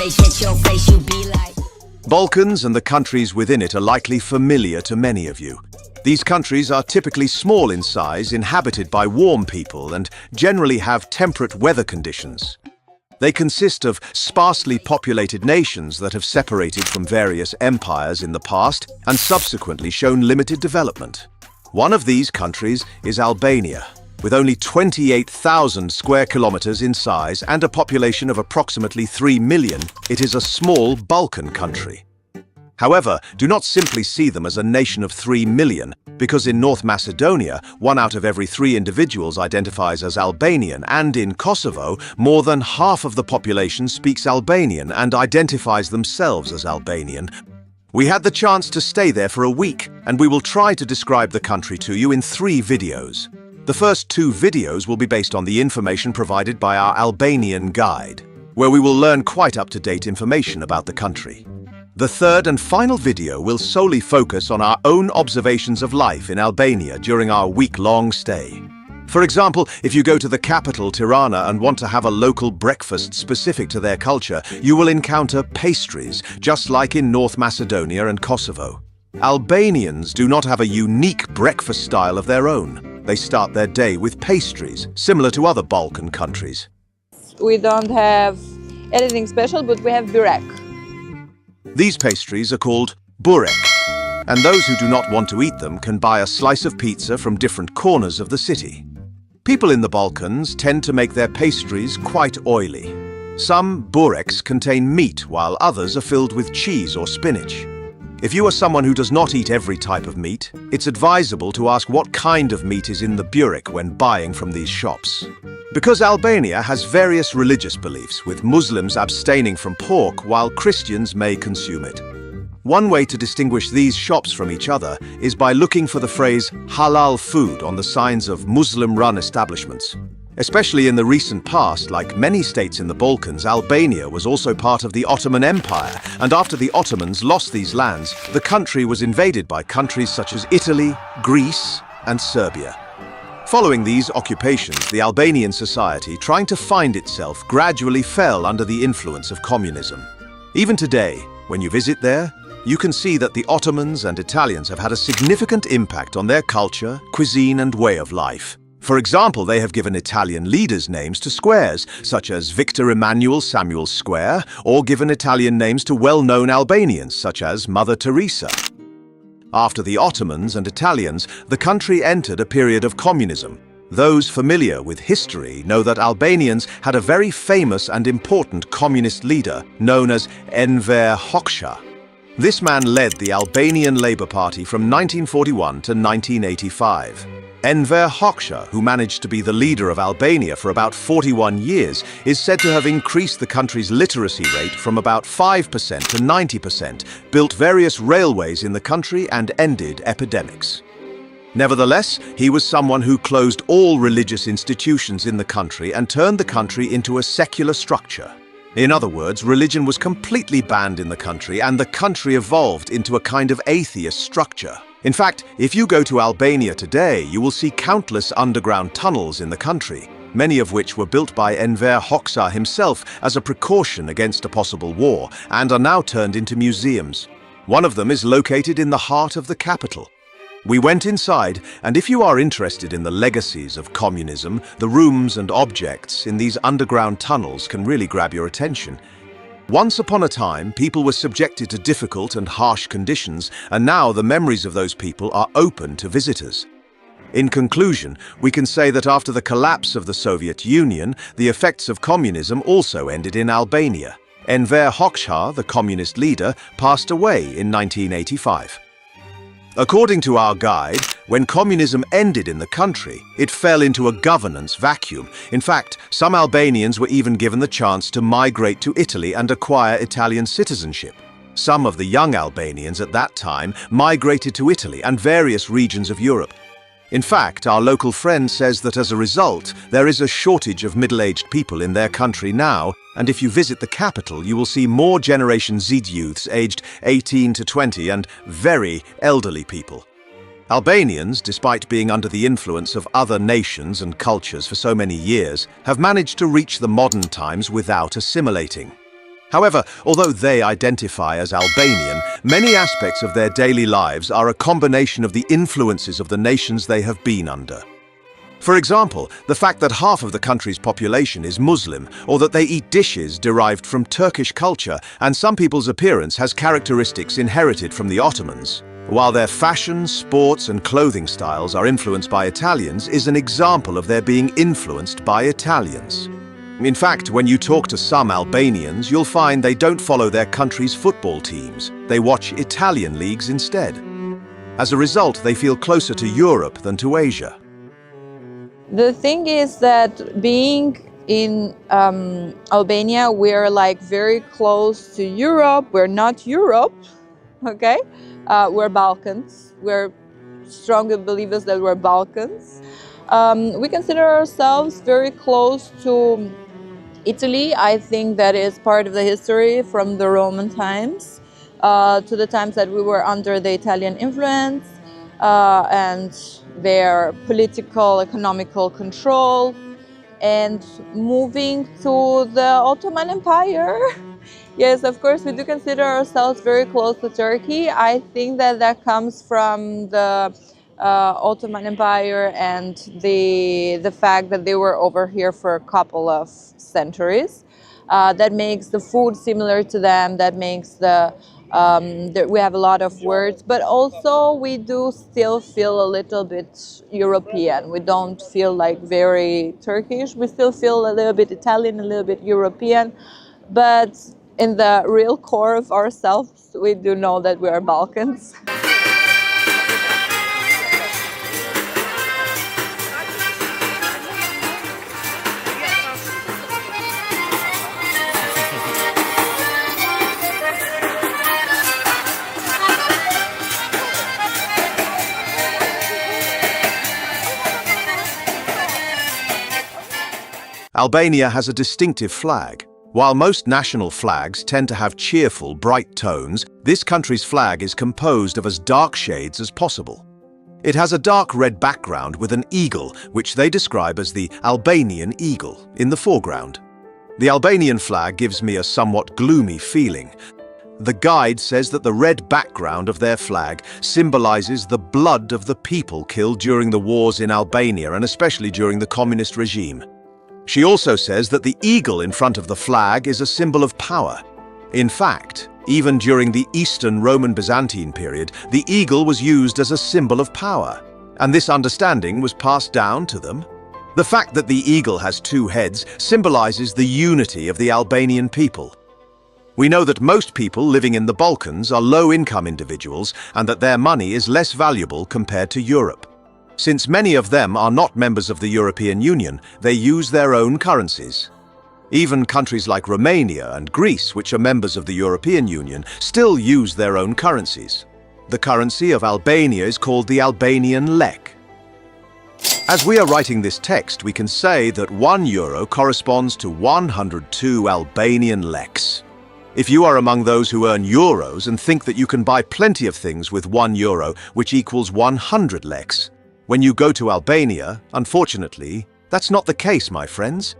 face, hit your face, you be like. Balkans and the countries within it are likely familiar to many of you. These countries are typically small in size, inhabited by warm people, and generally have temperate weather conditions. They consist of sparsely populated nations that have separated from various empires in the past and subsequently shown limited development. One of these countries is Albania. With only 28,000 square kilometers in size and a population of approximately 3 million, it is a small Balkan country. However, do not simply see them as a nation of 3 million, because in North Macedonia, 1 out of every 3 individuals identifies as Albanian, and in Kosovo, more than half of the population speaks Albanian and identifies themselves as Albanian. We had the chance to stay there for a week, and we will try to describe the country to you in 3 videos. The first 2 videos will be based on the information provided by our Albanian guide, where we will learn quite up-to-date information about the country. The third and final video will solely focus on our own observations of life in Albania during our week-long stay. For example, if you go to the capital Tirana and want to have a local breakfast specific to their culture, you will encounter pastries, just like in North Macedonia and Kosovo. Albanians do not have a unique breakfast style of their own. They start their day with pastries, similar to other Balkan countries. We don't have anything special, but we have burek. These pastries are called burek, and those who do not want to eat them can buy a slice of pizza from different corners of the city. People in the Balkans tend to make their pastries quite oily. Some bureks contain meat, while others are filled with cheese or spinach. If you are someone who does not eat every type of meat, it's advisable to ask what kind of meat is in the burek when buying from these shops. Because Albania has various religious beliefs, with Muslims abstaining from pork while Christians may consume it. One way to distinguish these shops from each other is by looking for the phrase halal food on the signs of Muslim-run establishments. Especially in the recent past, like many states in the Balkans, Albania was also part of the Ottoman Empire, and after the Ottomans lost these lands, the country was invaded by countries such as Italy, Greece, and Serbia. Following these occupations, the Albanian society, trying to find itself, gradually fell under the influence of communism. Even today, when you visit there, you can see that the Ottomans and Italians have had a significant impact on their culture, cuisine, and way of life. For example, they have given Italian leaders names to squares, such as Victor Emmanuel Samuel Square, or given Italian names to well-known Albanians, such as Mother Teresa. After the Ottomans and Italians, the country entered a period of communism. Those familiar with history know that Albanians had a very famous and important communist leader known as Enver Hoxha. This man led the Albanian Labour Party from 1941 to 1985. Enver Hoxha, who managed to be the leader of Albania for about 41 years, is said to have increased the country's literacy rate from about 5% to 90%, built various railways in the country, and ended epidemics. Nevertheless, he was someone who closed all religious institutions in the country and turned the country into a secular structure. In other words, religion was completely banned in the country, and the country evolved into a kind of atheist structure. In fact, if you go to Albania today, you will see countless underground tunnels in the country, many of which were built by Enver Hoxha himself as a precaution against a possible war, and are now turned into museums. One of them is located in the heart of the capital. We went inside, and if you are interested in the legacies of communism, the rooms and objects in these underground tunnels can really grab your attention. Once upon a time, people were subjected to difficult and harsh conditions, and now the memories of those people are open to visitors. In conclusion, we can say that after the collapse of the Soviet Union, the effects of communism also ended in Albania. Enver Hoxha, the communist leader, passed away in 1985. According to our guide, when communism ended in the country, it fell into a governance vacuum. In fact, some Albanians were even given the chance to migrate to Italy and acquire Italian citizenship. Some of the young Albanians at that time migrated to Italy and various regions of Europe. In fact, our local friend says that as a result, there is a shortage of middle-aged people in their country now, and if you visit the capital, you will see more Generation Z youths aged 18 to 20 and very elderly people. Albanians, despite being under the influence of other nations and cultures for so many years, have managed to reach the modern times without assimilating. However, although they identify as Albanian, many aspects of their daily lives are a combination of the influences of the nations they have been under. For example, the fact that half of the country's population is Muslim, or that they eat dishes derived from Turkish culture, and some people's appearance has characteristics inherited from the Ottomans, while their fashion, sports, and clothing styles are influenced by Italians, is an example of their being influenced by Italians. In fact, when you talk to some Albanians, you'll find they don't follow their country's football teams. They watch Italian leagues instead. As a result, they feel closer to Europe than to Asia. The thing is that being in Albania, we're like very close to Europe. We're not Europe, okay? We're Balkans. We're strong believers that we're Balkans. We consider ourselves very close to Italy. I think that is part of the history from the Roman times to the times that we were under the Italian influence and their political, economical control, and moving to the Ottoman Empire. Yes, of course, we do consider ourselves very close to Turkey. I think that that comes from the Ottoman Empire and the fact that they were over here for a couple of centuries. That makes the food similar to them. That makes we have a lot of words, but also we do still feel a little bit European. We don't feel like very Turkish. We still feel a little bit Italian, a little bit European, but in the real core of ourselves, we do know that we are Balkans. Albania has a distinctive flag. While most national flags tend to have cheerful, bright tones, this country's flag is composed of as dark shades as possible. It has a dark red background with an eagle, which they describe as the Albanian eagle, in the foreground. The Albanian flag gives me a somewhat gloomy feeling. The guide says that the red background of their flag symbolizes the blood of the people killed during the wars in Albania and especially during the communist regime. She also says that the eagle in front of the flag is a symbol of power. In fact, even during the Eastern Roman Byzantine period, the eagle was used as a symbol of power, and this understanding was passed down to them. The fact that the eagle has two heads symbolizes the unity of the Albanian people. We know that most people living in the Balkans are low-income individuals and that their money is less valuable compared to Europe. Since many of them are not members of the European Union, they use their own currencies. Even countries like Romania and Greece, which are members of the European Union, still use their own currencies. The currency of Albania is called the Albanian lek. As we are writing this text, we can say that €1 corresponds to 102 Albanian leks. If you are among those who earn euros and think that you can buy plenty of things with €1, which equals 100 leks, when you go to Albania, unfortunately, that's not the case, my friends.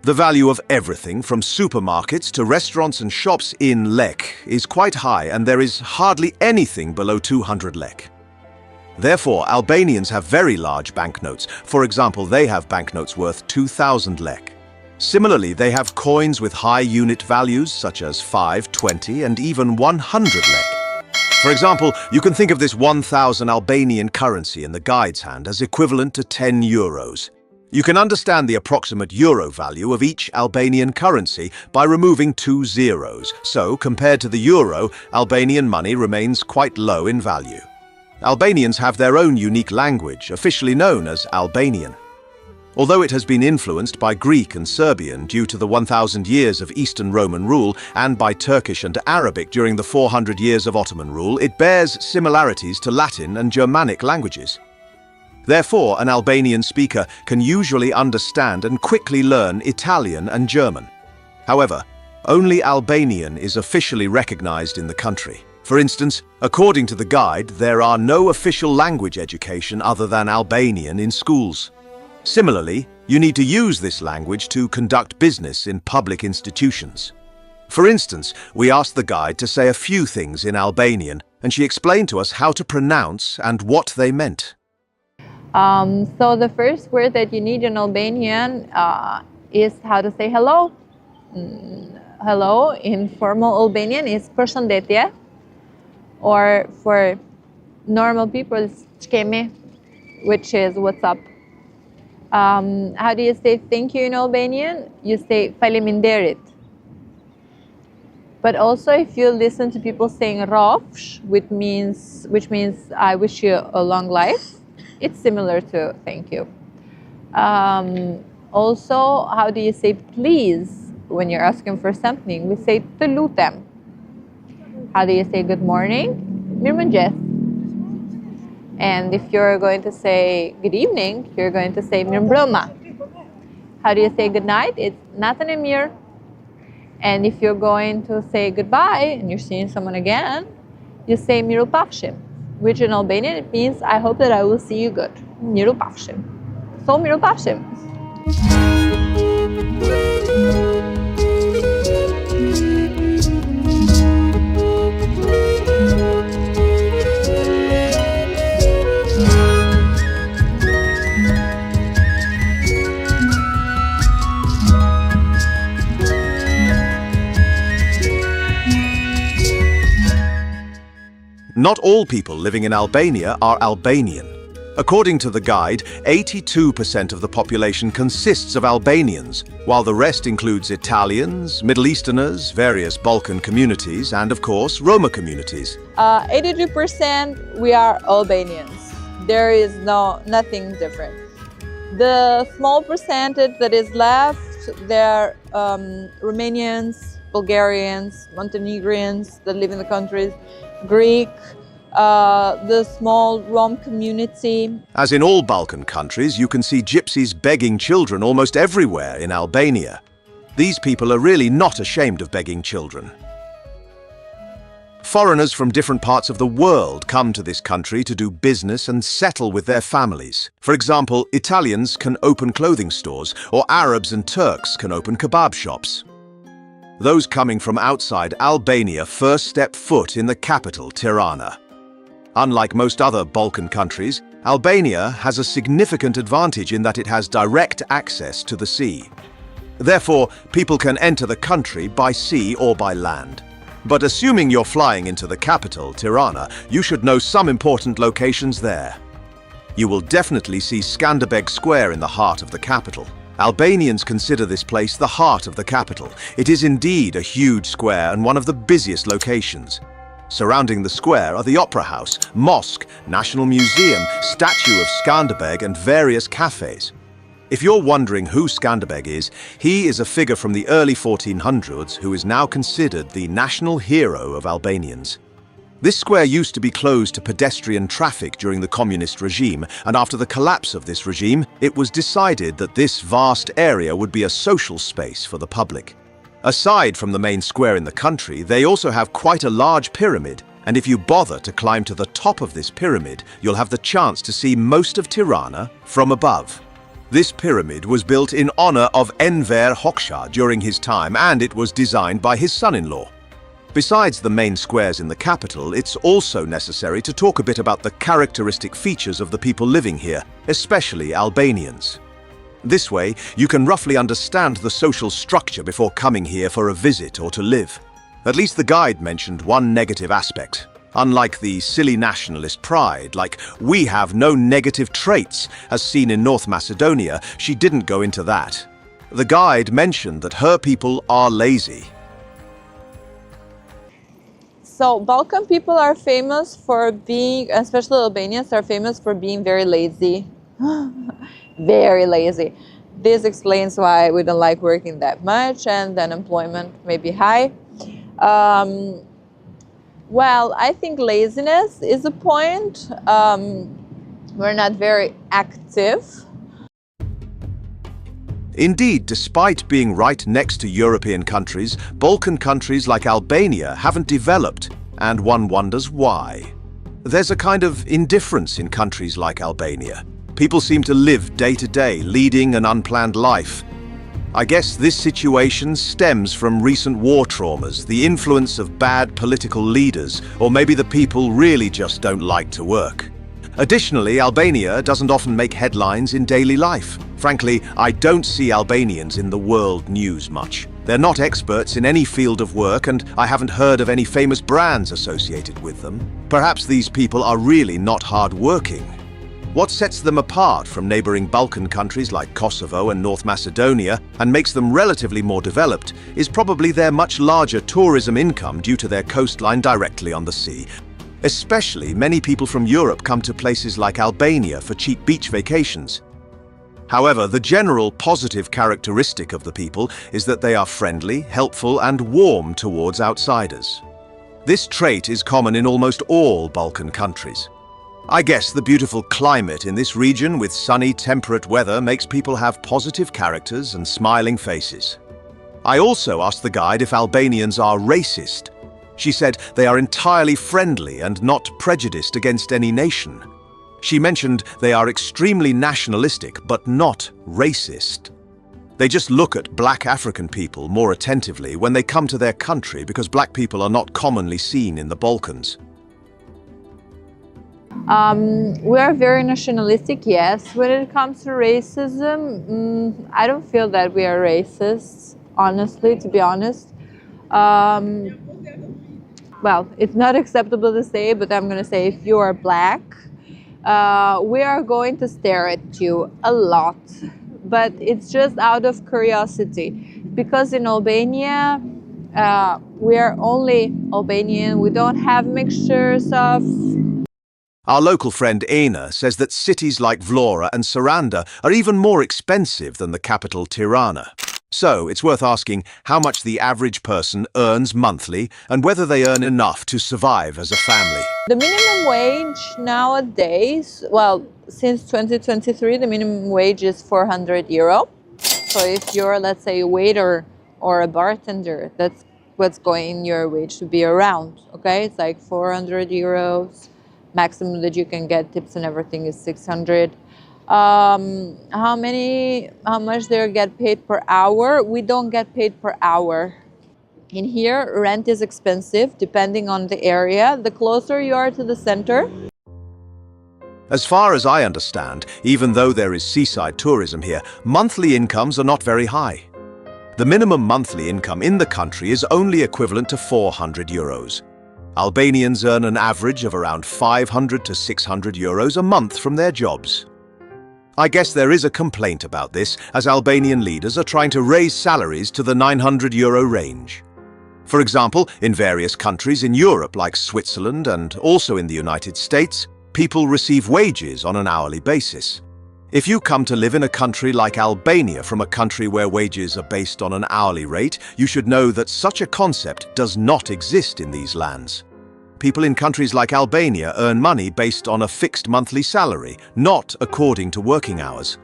The value of everything from supermarkets to restaurants and shops in lek is quite high, and there is hardly anything below 200 lek. Therefore, Albanians have very large banknotes. For example, they have banknotes worth 2,000 lek. Similarly, they have coins with high unit values such as 5, 20, and even 100 lek. For example, you can think of this 1,000 Albanian currency in the guide's hand as equivalent to 10 euros. You can understand the approximate euro value of each Albanian currency by removing 2 zeros. So, compared to the euro, Albanian money remains quite low in value. Albanians have their own unique language, officially known as Albanian. Although it has been influenced by Greek and Serbian due to the 1,000 years of Eastern Roman rule and by Turkish and Arabic during the 400 years of Ottoman rule, it bears similarities to Latin and Germanic languages. Therefore, an Albanian speaker can usually understand and quickly learn Italian and German. However, only Albanian is officially recognized in the country. For instance, according to the guide, there are no official language education other than Albanian in schools. Similarly, you need to use this language to conduct business in public institutions. For instance, we asked the guide to say a few things in Albanian, and she explained to us how to pronounce and what they meant. So the first word that you need in Albanian is how to say hello. Hello in formal Albanian is përshëndetje, or for normal people it's ç'kemi, which is what's up. How do you say thank you in Albanian? You say faleminderit. But also, if you listen to people saying rafsh, which means I wish you a long life, it's similar to thank you. Also, how do you say please when you're asking for something? We say të lutem. How do you say good morning? Mirëmëngjes. And if you're going to say good evening, you're going to say mirëmbrëma. How do you say good night? It's natën e mirë. And if you're going to say goodbye and you're seeing someone again, you say mirupafshim, which in Albanian it means I hope that I will see you good. Mirupafshim. So mirupafshim. Not all people living in Albania are Albanian. According to the guide, 82% of the population consists of Albanians, while the rest includes Italians, Middle Easterners, various Balkan communities, and of course, Roma communities. 83% we are Albanians. There is nothing different. The small percentage that is left, they're Romanians, Bulgarians, Montenegrins that live in the countries, Greek, the small Rom community. As in all Balkan countries, you can see gypsies begging children almost everywhere in Albania. These people are really not ashamed of begging children. Foreigners from different parts of the world come to this country to do business and settle with their families. For example, Italians can open clothing stores, or Arabs and Turks can open kebab shops. Those coming from outside Albania first step foot in the capital, Tirana. Unlike most other Balkan countries, Albania has a significant advantage in that it has direct access to the sea. Therefore, people can enter the country by sea or by land. But assuming you're flying into the capital, Tirana, you should know some important locations there. You will definitely see Skanderbeg Square in the heart of the capital. Albanians consider this place the heart of the capital. It is indeed a huge square and one of the busiest locations. Surrounding the square are the Opera House, Mosque, National Museum, statue of Skanderbeg and various cafes. If you're wondering who Skanderbeg is, he is a figure from the early 1400s who is now considered the national hero of Albanians. This square used to be closed to pedestrian traffic during the communist regime, and after the collapse of this regime, it was decided that this vast area would be a social space for the public. Aside from the main square in the country, they also have quite a large pyramid, and if you bother to climb to the top of this pyramid, you'll have the chance to see most of Tirana from above. This pyramid was built in honor of Enver Hoxha during his time, and it was designed by his son-in-law. Besides the main squares in the capital, it's also necessary to talk a bit about the characteristic features of the people living here, especially Albanians. This way, you can roughly understand the social structure before coming here for a visit or to live. At least the guide mentioned one negative aspect. Unlike the silly nationalist pride, like we have no negative traits, as seen in North Macedonia, she didn't go into that. The guide mentioned that her people are lazy. So Balkan people are famous for being, especially Albanians, are famous for being very lazy. Very lazy. This explains why we don't like working that much and the unemployment may be high. Well, I think laziness is a point. We're not very active. Indeed, despite being right next to European countries, Balkan countries like Albania haven't developed, and one wonders why. There's a kind of indifference in countries like Albania. People seem to live day to day, leading an unplanned life. I guess this situation stems from recent war traumas, the influence of bad political leaders, or maybe the people really just don't like to work. Additionally, Albania doesn't often make headlines in daily life. Frankly, I don't see Albanians in the world news much. They're not experts in any field of work, and I haven't heard of any famous brands associated with them. Perhaps these people are really not hard-working. What sets them apart from neighboring Balkan countries like Kosovo and North Macedonia and makes them relatively more developed is probably their much larger tourism income due to their coastline directly on the sea. Especially, many people from Europe come to places like Albania for cheap beach vacations. However, the general positive characteristic of the people is that they are friendly, helpful, and warm towards outsiders. This trait is common in almost all Balkan countries. I guess the beautiful climate in this region with sunny, temperate weather makes people have positive characters and smiling faces. I also asked the guide if Albanians are racist. She said they are entirely friendly and not prejudiced against any nation. She mentioned they are extremely nationalistic but not racist. They just look at black African people more attentively when they come to their country because black people are not commonly seen in the Balkans. We are very nationalistic, yes. When it comes to racism, I don't feel that we are racist, honestly, to be honest. Well, it's not acceptable to say, but I'm going to say if you are black, we are going to stare at you a lot. But it's just out of curiosity. Because in Albania, we are only Albanian. We don't have mixtures of... Our local friend Ena says that cities like Vlora and Saranda are even more expensive than the capital Tirana. So it's worth asking how much the average person earns monthly and whether they earn enough to survive as a family. The minimum wage nowadays, well, since 2023, the minimum wage is 400 euro. So if you're, let's say, a waiter or a bartender, that's what's going your wage to be around, okay? It's like 400 euros. Maximum that you can get, tips and everything, is 600. How much they get paid per hour? We don't get paid per hour. In here, rent is expensive depending on the area. The closer you are to the center. As far as I understand, even though there is seaside tourism here, monthly incomes are not very high. The minimum monthly income in the country is only equivalent to 400 euros. Albanians earn an average of around 500 to 600 euros a month from their jobs. I guess there is a complaint about this, as Albanian leaders are trying to raise salaries to the 900 euro range. For example, in various countries in Europe like Switzerland and also in the United States, people receive wages on an hourly basis. If you come to live in a country like Albania from a country where wages are based on an hourly rate, you should know that such a concept does not exist in these lands. People in countries like Albania earn money based on a fixed monthly salary, not according to working hours.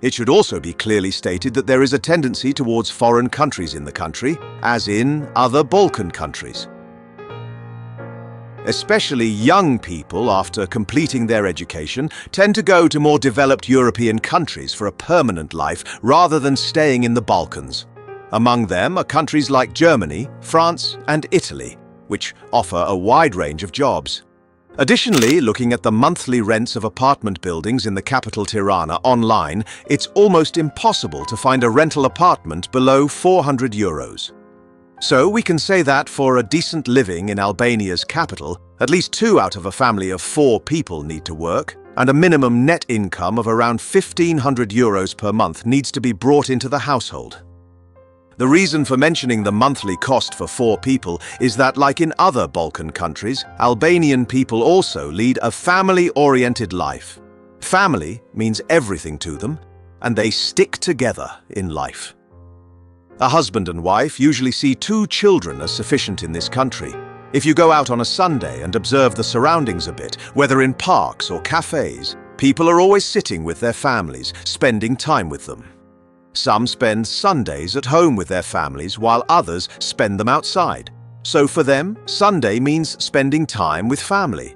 It should also be clearly stated that there is a tendency towards foreign countries in the country, as in other Balkan countries. Especially young people, after completing their education, tend to go to more developed European countries for a permanent life rather than staying in the Balkans. Among them are countries like Germany, France, and Italy, which offer a wide range of jobs. Additionally, looking at the monthly rents of apartment buildings in the capital Tirana online, it's almost impossible to find a rental apartment below 400 euros. So we can say that for a decent living in Albania's capital, at least 2 out of a family of 4 people need to work, and a minimum net income of around 1,500 euros per month needs to be brought into the household. The reason for mentioning the monthly cost for 4 people is that, like in other Balkan countries, Albanian people also lead a family-oriented life. Family means everything to them, and they stick together in life. A husband and wife usually see 2 children as sufficient in this country. If you go out on a Sunday and observe the surroundings a bit, whether in parks or cafes, people are always sitting with their families, spending time with them. Some spend Sundays at home with their families, while others spend them outside. So for them, Sunday means spending time with family.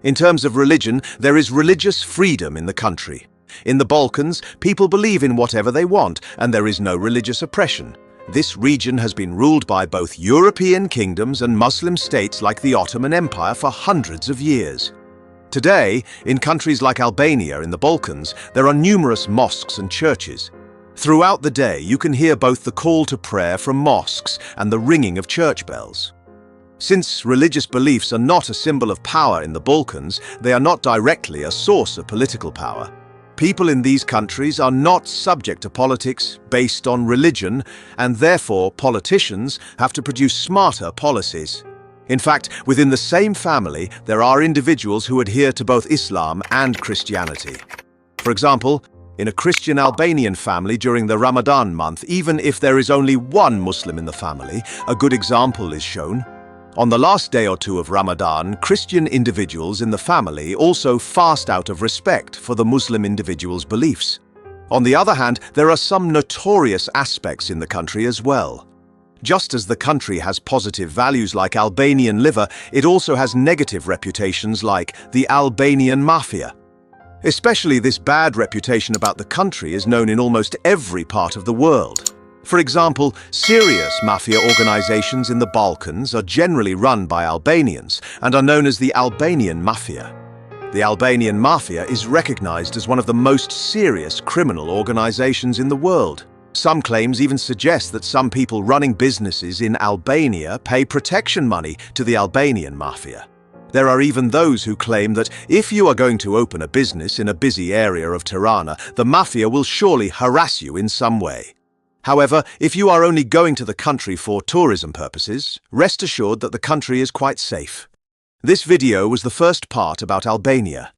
In terms of religion, there is religious freedom in the country. In the Balkans, people believe in whatever they want, and there is no religious oppression. This region has been ruled by both European kingdoms and Muslim states like the Ottoman Empire for hundreds of years. Today, in countries like Albania in the Balkans, there are numerous mosques and churches. Throughout the day, you can hear both the call to prayer from mosques and the ringing of church bells. Since religious beliefs are not a symbol of power in the Balkans, they are not directly a source of political power. People in these countries are not subject to politics based on religion, and therefore politicians have to produce smarter policies. In fact, within the same family, there are individuals who adhere to both Islam and Christianity. For example, in a Christian Albanian family during the Ramadan month, even if there is only one Muslim in the family, a good example is shown. On the last day or two of Ramadan, Christian individuals in the family also fast out of respect for the Muslim individual's beliefs. On the other hand, there are some notorious aspects in the country as well. Just as the country has positive values like Albanian liver, it also has negative reputations like the Albanian mafia. Especially this bad reputation about the country is known in almost every part of the world. For example, serious mafia organizations in the Balkans are generally run by Albanians and are known as the Albanian Mafia. The Albanian Mafia is recognized as one of the most serious criminal organizations in the world. Some claims even suggest that some people running businesses in Albania pay protection money to the Albanian Mafia. There are even those who claim that if you are going to open a business in a busy area of Tirana, the Mafia will surely harass you in some way. However, if you are only going to the country for tourism purposes, rest assured that the country is quite safe. This video was the first part about Albania.